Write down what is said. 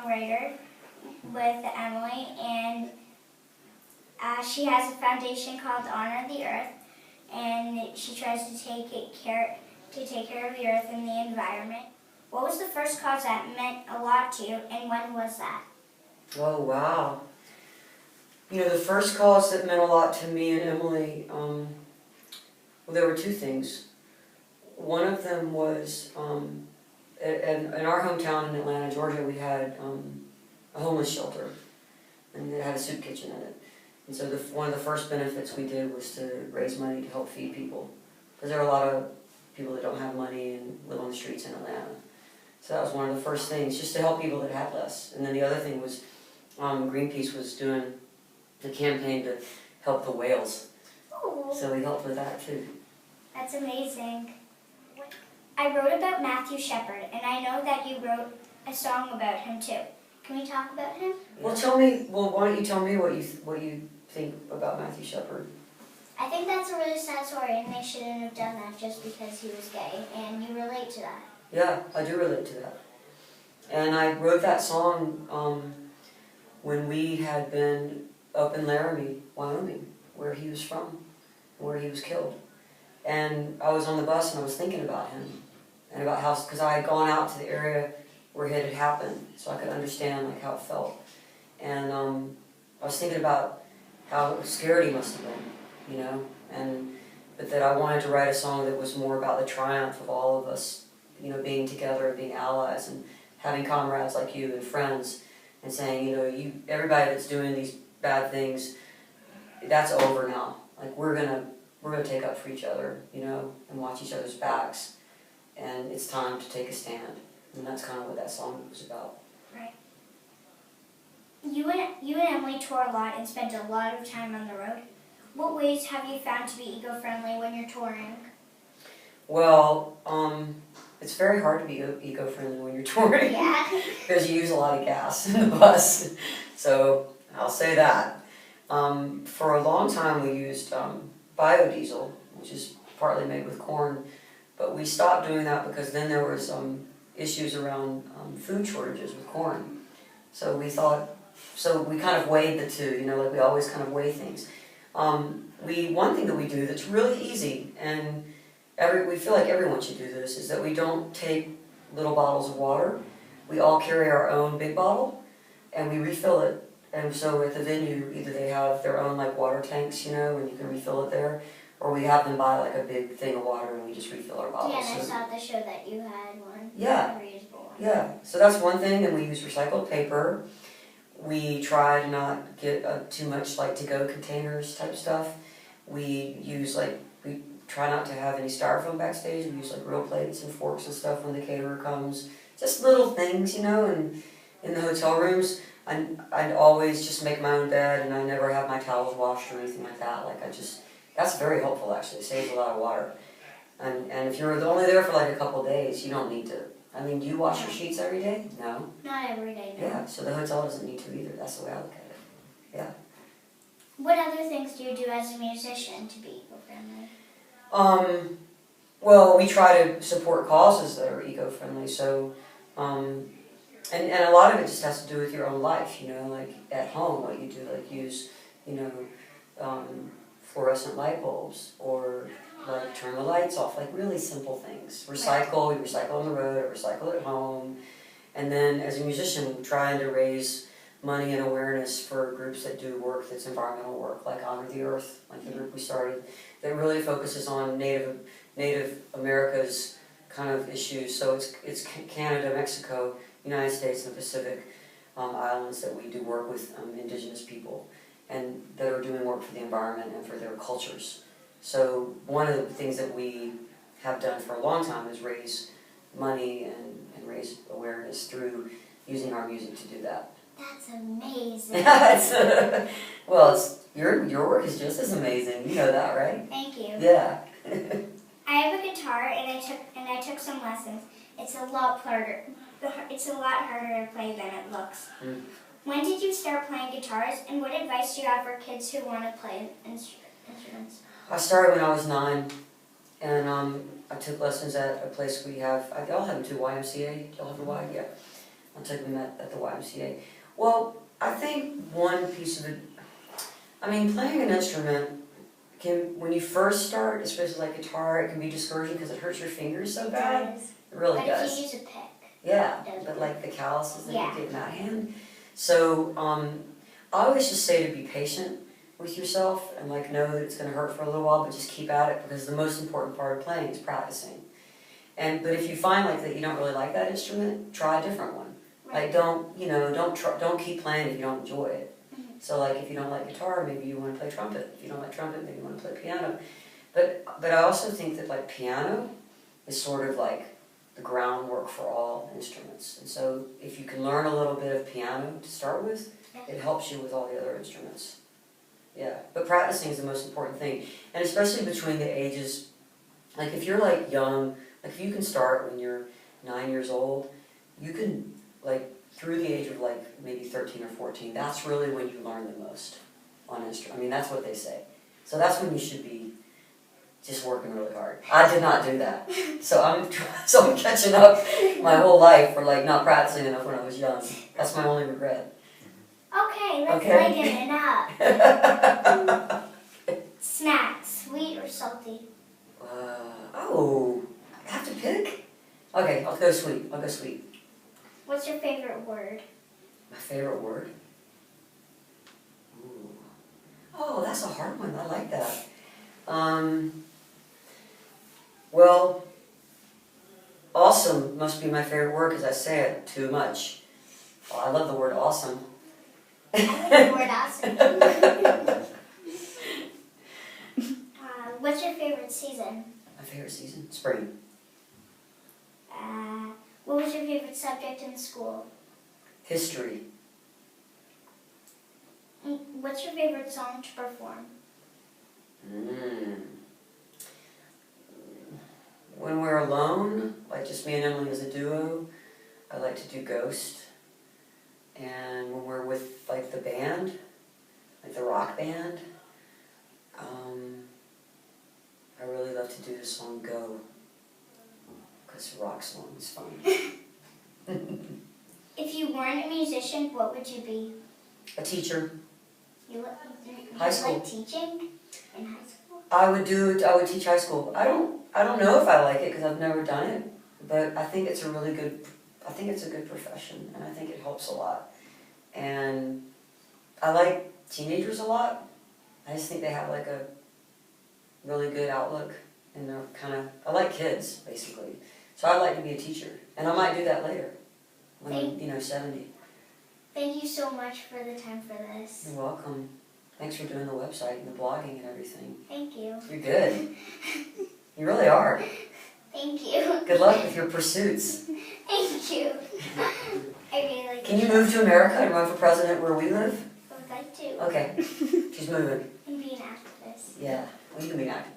songwriter with Emily, and she has a foundation called Honor the Earth, and she tries to take care of the earth and the environment. What was the first cause that meant a lot to you, and when was that? Oh, wow. You know, the first cause that meant a lot to me and Emily, well, there were two things. One of them was, in our hometown in Atlanta, Georgia, we had a homeless shelter, and it had a soup kitchen in it. And so one of the first benefits we did was to raise money to help feed people. Because there are a lot of people that don't have money and live on the streets in Atlanta. So that was one of the first things, just to help people that had less. And then the other thing was, Greenpeace was doing the campaign to help the whales. Ooh. So we helped with that too. That's amazing. I wrote about Matthew Shepard, and I know that you wrote a song about him too. Can we talk about him? Well, why don't you tell me what you think about Matthew Shepard? I think that's a really sad story, and they shouldn't have done that just because he was gay, and you relate to that. Yeah, I do relate to that. And I wrote that song when we had been up in Laramie, Wyoming, where he was from, where he was killed. And I was on the bus and I was thinking about him, and about how, because I had gone out to the area where it had happened, so I could understand like how it felt. And I was thinking about how scared he must have been, you know, but that I wanted to write a song that was more about the triumph of all of us, you know, being together and being allies and having comrades like you and friends, and saying, you know, everybody that's doing these bad things, that's over now. Like we're gonna take up for each other, you know, and watch each other's backs, and it's time to take a stand. And that's kind of what that song was about. Right. You and Emily tour a lot and spent a lot of time on the road. What ways have you found to be eco-friendly when you're touring? Well, it's very hard to be eco-friendly when you're touring. Yeah. Because you use a lot of gas in the bus. So I'll say that. For a long time we used biodiesel, which is partly made with corn, but we stopped doing that because then there was issues around food shortages with corn. So we kind of weighed the two, you know, like we always kind of weigh things. One thing that we do that's really easy, and we feel like everyone should do this, is that we don't take little bottles of water. We all carry our own big bottle, and we refill it. And so at the venue, either they have their own like water tanks, you know, and you can refill it there, or we have them buy like a big thing of water and we just refill our bottles. Yeah, and I saw at the show that you had one. Yeah. A reusable one. Yeah, so that's one thing, and we use recycled paper. We try to not get too much like to-go containers type stuff. We try not to have any styrofoam backstage. We use like real plates and forks and stuff when the caterer comes. Just little things, you know, and in the hotel rooms, I'd always just make my own bed, and I never have my towels washed or anything like that. That's very helpful actually. It saves a lot of water. And if you're only there for like a couple of days, you don't need to. I mean, do you wash your sheets every day? No. Not every day, no. Yeah, so the hotel doesn't need to either. That's the way I look at it. Yeah. What other things do you do as a musician to be eco-friendly? Well, we try to support causes that are eco-friendly. So, and a lot of it just has to do with your own life. You know, like at home, what you do, like use, you know, fluorescent light bulbs, or like turn the lights off, like really simple things. Recycle, we recycle on the road, or recycle at home. And then as a musician, trying to raise money and awareness for groups that do work that's environmental work, like Honor the Earth, like the group we started, that really focuses on Native America's kind of issues. So it's Canada, Mexico, United States, and Pacific islands that we do work with indigenous people, and that are doing work for the environment and for their cultures. So one of the things that we have done for a long time is raise money and raise awareness through using our music to do that. That's amazing. Your work is just as amazing. You know that, right? Thank you. Yeah. I have a guitar, and I took some lessons. It's a lot harder. It's a lot harder to play than it looks. Mm. When did you start playing guitars, and what advice do you have for kids who want to play instruments? I started when I was 9, and I took lessons at a place we have. Y'all have them too, YMCA. Y'all have a Y, yeah. I took them at the YMCA. Well, I think one piece of it, I mean, playing an instrument can, when you first start, especially like guitar, it can be discouraging because it hurts your fingers so bad. It does. It really But does. if you use a pick. Yeah, it does but work. like the calluses that Yeah. you get in that hand. So I always just say to be patient with yourself and like know that it's going to hurt for a little while, but just keep at it because the most important part of playing is practicing. But if you find like that you don't really like that instrument, try a different one. Right. Like don't keep playing if you don't enjoy it. So like if you don't like guitar, maybe you want to play trumpet. If you don't like trumpet, maybe you want to play piano. But I also think that like piano is sort of like the groundwork for all instruments. And so if you can learn a little bit of piano to start with, it helps you with all the other instruments. Yeah, but practicing is the most important thing. And especially between the ages, like if you're like young, like if you can start when you're 9 years old, you can like through the age of like maybe 13 or 14, that's really when you learn the most on instrument. I mean, that's what they say. So that's when you should be just working really hard. I did not do that. So I'm catching up my whole life for like not practicing enough when I was young. That's my only regret. Okay, let's Okay. lighten it up. Snacks, sweet or salty? I have to pick? Okay, I'll go sweet. I'll go sweet. What's your favorite word? My favorite word? Ooh. Oh, that's a hard one. I like that. Well, awesome must be my favorite word because I say it too much. Oh, I love the word awesome. I like the word awesome. What's your favorite season? My favorite season? Spring. What was your favorite subject in school? History. What's your favorite song to perform? When we're alone, like just me and Emily as a duo, I like to do Ghost. And when we're with like the band, like the rock band, I really love to do the song Go. Because the rock song is fun. If you weren't a musician, what would you be? A teacher. You High school. like teaching in high school? I would teach high school. I don't know if I like it because I've never done it, but I think it's a good profession and I think it helps a lot. And I like teenagers a lot. I just think they have like a really good outlook and they're I like kids basically. So I'd like to be a teacher and I might do that later when I'm 70. Thank you so much for the time for this. You're welcome. Thanks for doing the website and the blogging and everything. Thank you. You're good. You really are. Thank you. Good luck with your pursuits. Thank you. I really like Can you move to America and run for president where we live? I would like to. Okay. She's moving. And be an activist. Yeah. Well, you can be an activist.